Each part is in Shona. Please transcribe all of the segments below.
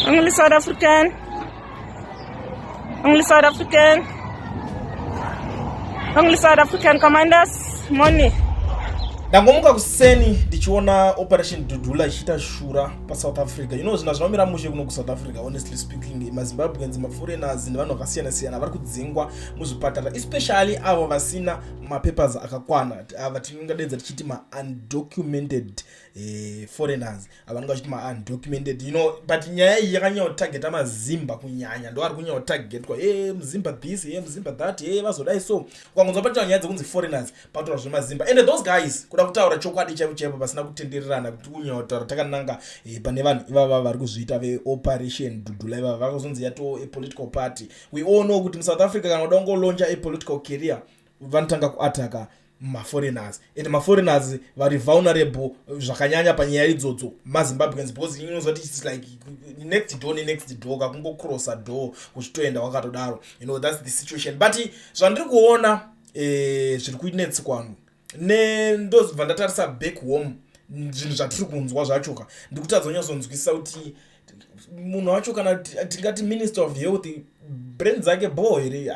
Only South African. Only South African. Only South African commanders. Money. Ndangomuka kuseni ndichiona operation Dudula ichita shura paSouth Africa. Zvinhu zvinomira mushe kuno kuSouth Africa, honestly speaking. MaZimbabweans, maforeigners nevanhu vakasiyana-siyana vari kudzingwa muzvipatara, especially avo vasina mapapers akakwana, ava tingadedza tichiti ma-undocumented foreigners, avanenge vachiti ma-undocumented, but nyaya iyi yakanyanya kutageta mazimba kunyanya, ndo ari kunyanya kutagetwa, muzimba this, muzimba that, vazodai so. Ukangonzwa pachiwa nyaya dzekunzi foreigners, patora zvemazimba. And those guys, kuda kutaura chokwadi chaipo pasina kutendererana kuti kunyanya kutaura takananga pane vanhu ivava vari kuzviita veoperation Dudula ivava vakazonzi yato a-political party. We all know kuti muSouth Africa kana uda kungolonja a-political career vanotanga kuataka maforeigners, and maforeigners vari vulnerable zvakanyanya panyaya idzodzo maZimbabweans, because inozoti it's like next door kakungocrossa door kuchitoenda wakatodaro. That's the situation. But zvandiri kuona zviri kuinetsi kwanu ndozibva ndatarisa back home, zvinhu zvatiri kunzwa zvacho ndikuti adzonyazonzwisisa kuti munhu wacho kana tingati minister of health brain dzake bo here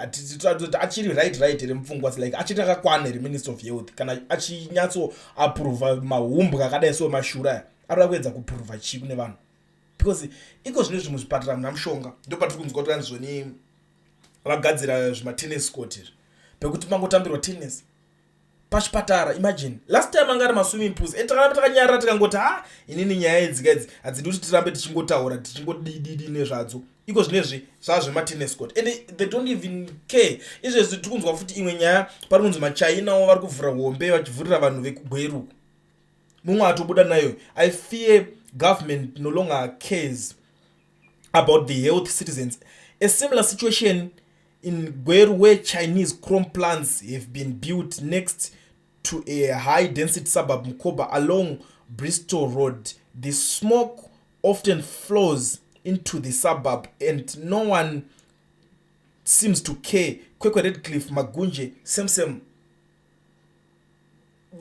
achiri right here mupfungwa, like achiri akakwana here minister of health, kana achinyatso approve mahumbu akadai so mashura arikuda kuedza kupprove chii kune vanhu, because iko zvino zvimwe zvipatara muna mushonga ndo patiri kunzwa kuti anzvoni vagadzira zvimatennis court izvi pekuti mangotambirwa tennis pachipatara. Imagine last time angari maswimming pools takanyarara tikangoti inini nyaya idzi hadzidi kuti tirambe tichingotaura tichingodididi nezvadzo, iko zvinezvi zvazvematennis court, and they don't even care. Izvezvi tikunzwa futi imwe nyaya pari kunzi maChina vari kuvhura hombe vachivhurira vanhu vekugweruku, mumwe atobuda nayo. I fear government no longer cares about the health citizens. A similar situation in Gweru, where Chinese chrome plants have been built next to a high-density suburb, Mkoba, along Bristol Road. The smoke often flows into the suburb, and no one seems to care. Kwekwe Redcliffe, Magunje, same.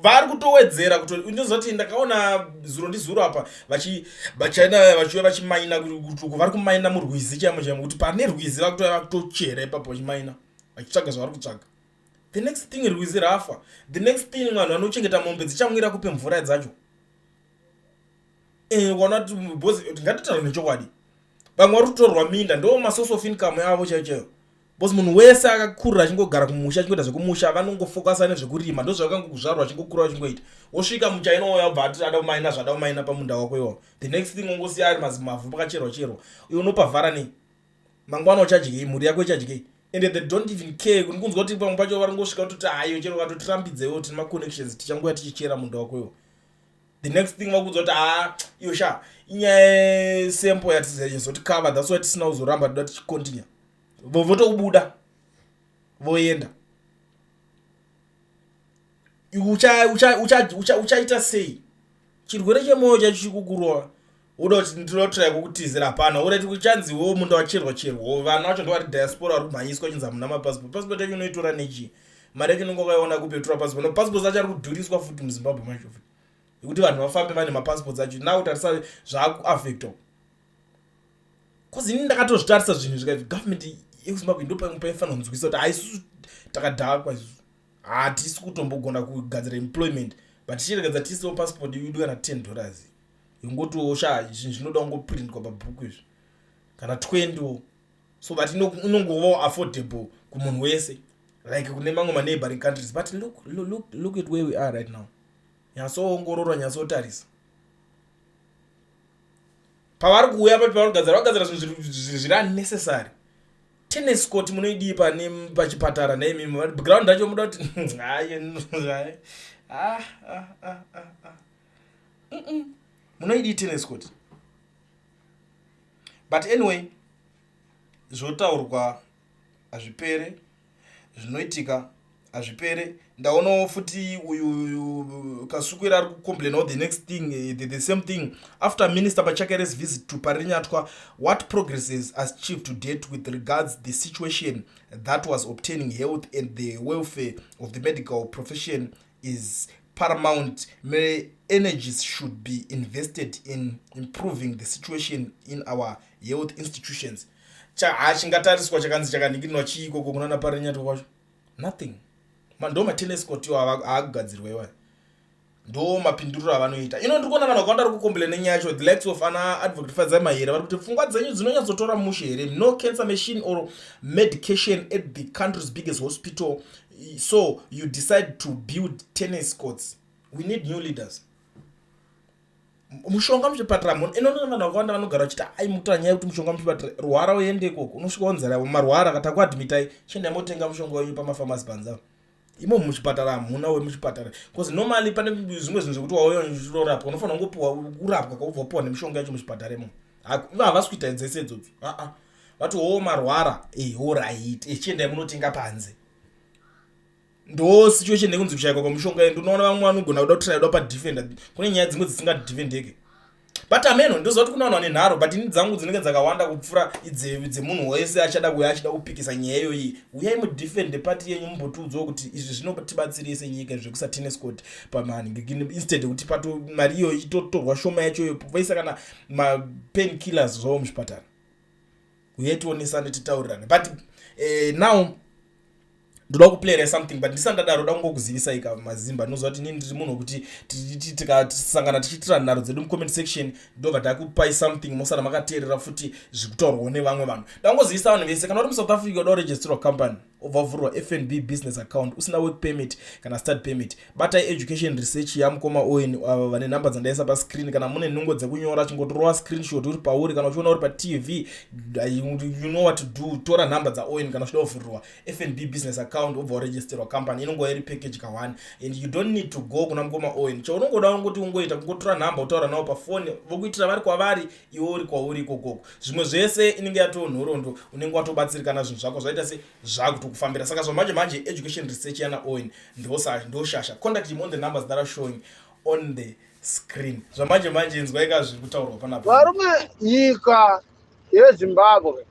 Vari kutowedzera kuti unozoti ndakaona zuro ndizuro apa vachina vachiuya vachimaina kuti vari kumaina murwizi chaimo kuti pane rwizi vakutoya vakutochera ipapo vachimaina vachitsvaga zvavari kutsvaga. The next thing rwizi rafa. The next thing vanhu vanochengeta mombe dzichamwira kupe mvura dzacho. Ukaona kuti bosi ngatitaure nechokwadi, vamwe vari kutorwa minda ndo masource of income yavo chaiyo. Bosi munhu wese akakurira achingogara kumusha achingoita zvekumusha vanongofokasa nezvekurima, ndo zvakangokuzvarwa achingokura achingoita. Wosvika muchaina uya bva ati ada kumaina zvada kumaina pamunda wako iwawo. The next thing ungosiya ari mazimavhu pakacherwa uyo unopa vhara nei, mangwana uchadyei, mhuri yako ichadyei, and they don't even care. Kunzwa kuti pamwe pacho vari ngosvika kuti hayo chero ukatotirambidzewo tine maconnections tichangoya tichichera munda wako iwo. The next thing vakunzwa kuti iyo sha inyaya sample yatizoti cover, that's why tisina kuzoramba toda tichicontinue. Votobuda voenda uchaita sei? Chirwere chemoyo chacho chikukurwa, uda kuti ndinotrai kukutizira hapana, urati kuchanziwo munda wacherwa vanhu vacho ndovari diaspora vari kumhanyiswa chinzi hamuna mapassport yacho unoitora nechi mari yacho inonge wakaiona kupetura passport acho ari kudhuriswa futi muZimbabwe macho futi kuti vanhu vafambe vane mapassport acho. Now utarisa zvaakuaffecta, cause ini ndakatozvitarisa zvinhu zvikati government yeZimbabwe ndo paifanira kunzwisa kuti haisusu takadhakwa isusu hatisi kutombogona kugadzira employment, but tichiregadza tisiwo passport yedu kana $10 ingotiwo sha zvinhu zvinoda kungoprintwa pabhuku izvi kana 20, so that inongovawo affordable kumunhu wese, like kune mamwe maneighboring countries. But look at where we are right now. Nyatsoongororwa, nyatsotarisa pavari kuuya vagadzira zvinhu zviri unnecessary. Tennis court munoidii pachipatara naimimi ground racho muda kuti munoidii tennis court. But anyway, zvotaurwa hazvipere, zvinoitika hazvipere. Ndaonawo futi uyu Kasukwira ari kucomplain the next thing, the same thing after Minister Machakere's visit to Parinyatwa. What progresses has achieved to date with regards the situation that was obtaining health and the welfare of the medical profession is paramount energies should be invested in improving the situation in our health institutions. Chingatariswa chakanzi chakaningirirwa chiiko kunana parenyati kwacho nothing. Ndo matennis court akugadzirwa iwayo, ndo mapinduriro avanoita. Ndiri kuona vanhu vakawanda vari kukomplaina nyacho the likes of ana advocate dzamahere vari kuti pfungwa dzenyu dzinonyatsotora mushe here. No cancer machine or medication at the country's biggest hospital, so you decide to build tennis courts. We need new leaders. Mushonga muchipatara munhu inoona vanhu vakawanda vanogara vachiti ai mutora nyaya yekuti mushonga muchipatara rwara uende ikoko unosvika wanzara marwara katakuadmitai chiendai motenga mushonga wenyu pamafamasi panza imo muchipatara hamuna wemuchipatara because normally pane zvimwe zvinhu zvekuti wauya uchirorapwa unofanira kungopiwa kurapwa kwaubva upiwa nemishonga yacho muchipatara imo havasi kuita dzese idzodzo vati marwara alright chiendai munotenga panze. Ndo situation yekunzi kushayikwa kwamishonga yedu. Unoona vamwe vanogona kuda kutrayidwa padefender kune nyaya dzimwe dzisingadefendeke, but ameno ndoziva kuti kuna vanhu vane nharo, but ini dzangu dzinenge dzakawanda kupfuura dzemunhu wese achida kupikisa nyaya iyoyi. Uyai mudefende pati yenyu mumbotiudzawo kuti izvi zvinotibatsirei senyika zvekusatennis court pamani instead yekuti pato mari iyoyi itotorwa shoma yacho vaisa kana mapain killers zvavo muchipatara. Uyai tionesane titaurirane, but now ndoda kuplayera something, but ndisandadaro da kungokuzivisa ika mazimba. Noziva kuti nini ndiri munhu wekuti tikasangana tichiitira nharo dzedu mucomment section ndobva takupai something mosara makateerera futi zvikutaurwawo nevamwe vanhu. Ndangozivisa vanhu vese kana uri muSouth Africa uda kuregisterwa company obvavhurwa FNB business account usina work permit kana start permit, batai education research yamukoma owen vane nhamba dzandaisa pascreen. Kana mune nhungo dzekunyora chingotorwa screenshot uri pauri kana uchiona uri paTV, you know what to do. Tora nhamba dzaowen kana uchida kuvhurwa FNB business account obva waregisterwa company. Inongova iri package ka1 and you don't need to go kuna mukoma owen. Chaunongoda ungoti ungoita kungotora nhamba utaura navo pafoni vokuitira vari kwavari iwe uri kwauri ikokoko. Zvimwe zvese inenge yatoo nhoroondo, unenge watobatsirikana zvinhu zvako zvaita se zvakutokufambira. Saka zvamanje education research yana owen ndoshasha. Contact him on the numbers that are showing on the screen. Zvamanje Inzwai zviri kutaurwa panapa. Varume, nyika yeZimbabwe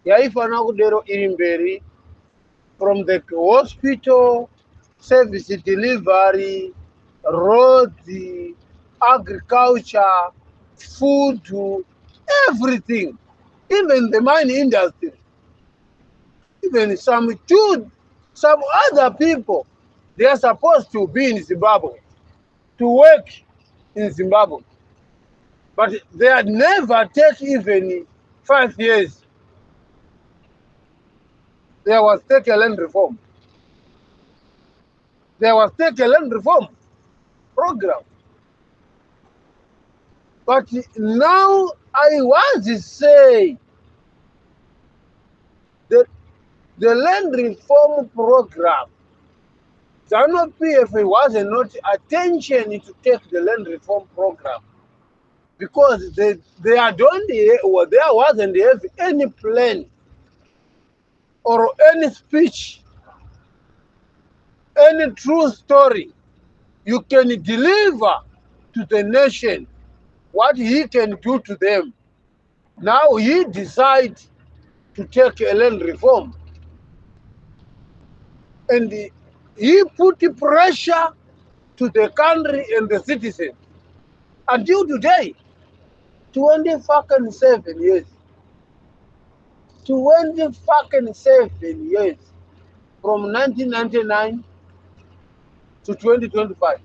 yaifanira kudero iri mberi from the hospital, service delivery, roads, agriculture, food, everything, even the mining industry. Even some other people, they are supposed to be in Zimbabwe, to work in Zimbabwe. But they had never taken even 5 years. There was take a land reform. There was take a land reform program. But now I want to say that the land reform program, Zanupf was not attention to take the land reform program because there wasn't any plan or any speech, any true story you can deliver to the nation what he can do to them. Now he decides to take a land reform. And he put pressure to the country and the citizens. Until today, 27 years. 27 years. From 1999 to 2025.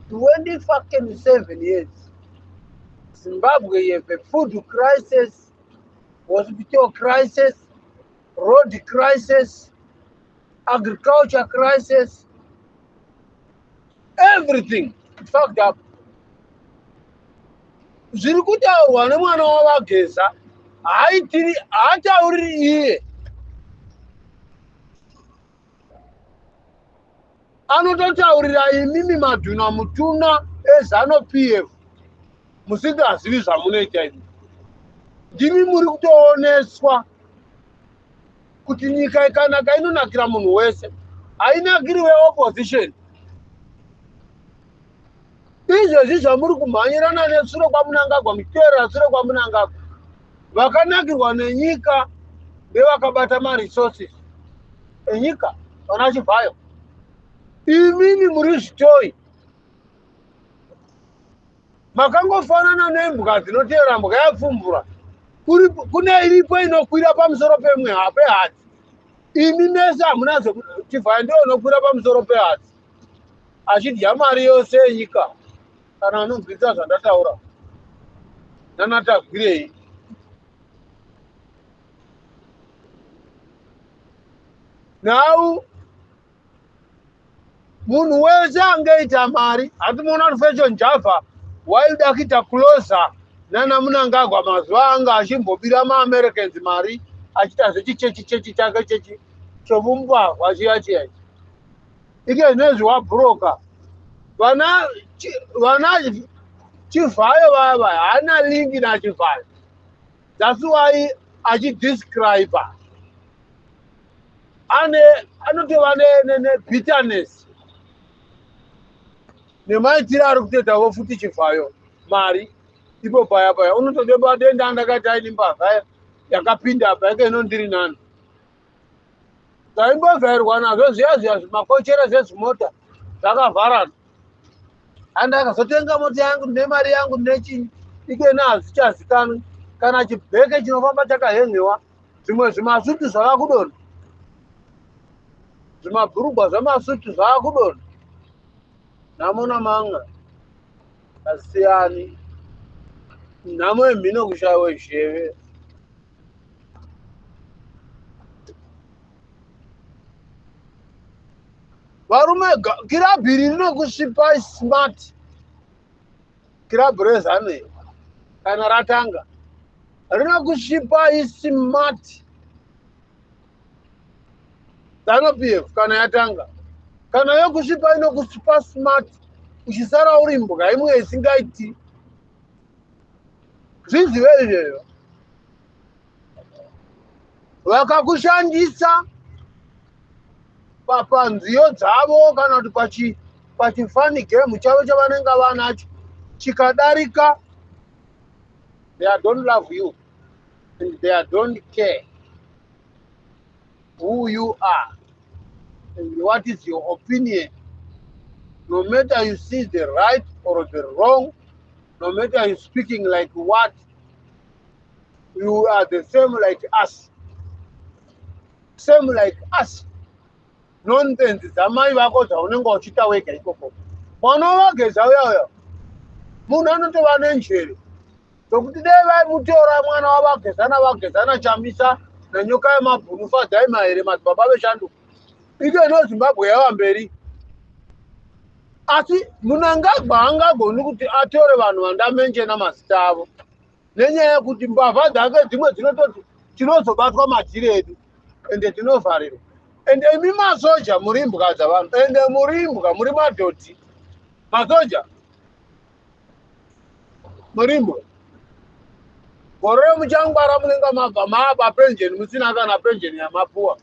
27 years. Zimbabwe have a food crisis, hospital crisis, road crisis, agriculture crisis, everything fucked up. Zviri kutaurwa nemwana wavageza haatauriri iye. Anototaurira imimi madhuna mutuna eZanupf. Musingazivi zvamunoita imi. Ndimi muri kutooneswa kuti nyika ikanaka inonakira munhu wese, hainakiriwe opposition. Izvozvi zvamuri kumhanyirana nesure kwamunangagwa muchiteerera sure kwamunangagwa, vakanakirwa nenyika nevakabata maresources enyika vana chibvayo. Imimi muri zvitoi makangofanana nembwa dzinotevera mbwa yapfumbura. Kune iripo inokwira pamusoro pehati. Imi mese hamuna Chivhaya ndiyo unokwira pamusoro pehati achidya mari yose yenyika. Kana anonzwisa zvandataura nanatagwirei. Now munhu wese angeita mari. Hatimuona kuti Fashion Java waida kuita closer nana Munangagwa mazuva anga achimbobira maAmericans mari achiita zvechichechi chake chechi chomumbavha chiya. Ike nezvi wabhuroka. Vana Chivhayo vava hana lingi naChivhayo. That's why achidescribe anotova bitterness nemaitiro ari kutoitawo futi Chivhayo mari ipo paya unotodeba denda andakati aine mbavha yakapinda apa yake inondiri nani dzaimbovhairwa nazvo zviya zvimakochera zvezimota zvakavharana. Andakazotenga mota yangu nemari yangu nechinyi ikena hazvichazikanwi. Kana chibheke chinofamba chakahengewa, zvimwe zvimasutu zvava kudonha, zvimabhurugwa zvamasutu zvava kudonha. Namona manga asiyani. Nhamo yemhino kushayiwa zheve. Varume kirabhu iri rinokusvipa smart. Kirabhu rezane kana ratanga rinokusvipa ismart. Zanupf kana yatanga. Kana yokusvipa inokusvipa smart. Uchisara uri mbwa imwe isingaiti. Zvizive izvozvo. Vakakushandisa panziyo dzavo kana kuti pachifani game chavo chavanenge vanacho chikadarika, they don't love you and they don't care who you are and what is your opinion. No matter you see the right or the wrong, no matter you speaking like what, you are the same like us. Same like us. Nonsense dzamai vako dzaunenge uchita wega ikoko. Mwana wageza uya munhu anotova nenjere dzokuti dai vaimutora mwana wavagezana chambisa nenyoka yemabhunu fadhai mahere madzibaba veshanduka ike noZimbabwe yava mberi. Asi Munangagwa haangagoni kuti atore vanhu vandamenjena mazita avo nenyaya yekuti mbavha dzake dzimwe dzinototi tinozobatwa majiri edu ende tinovharirwa. Ende imi masoja muri mbwa dzavanhu, ende muri mbwa, muri madhoti. Masoja muri mbwa. Gore muchangwara munenge mabva maapa pensheni musina kana pensheni yamapuwa.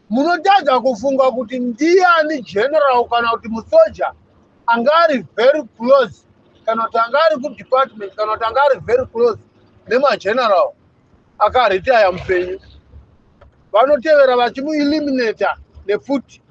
Munotadza kufunga kuti ndiani general kana kuti musoja anga ari very close kana kuti anga ari kudepartment kana kuti anga ari very close nemageneral akaritaya mupenyu. Vanotevera vachimueliminata nefuti.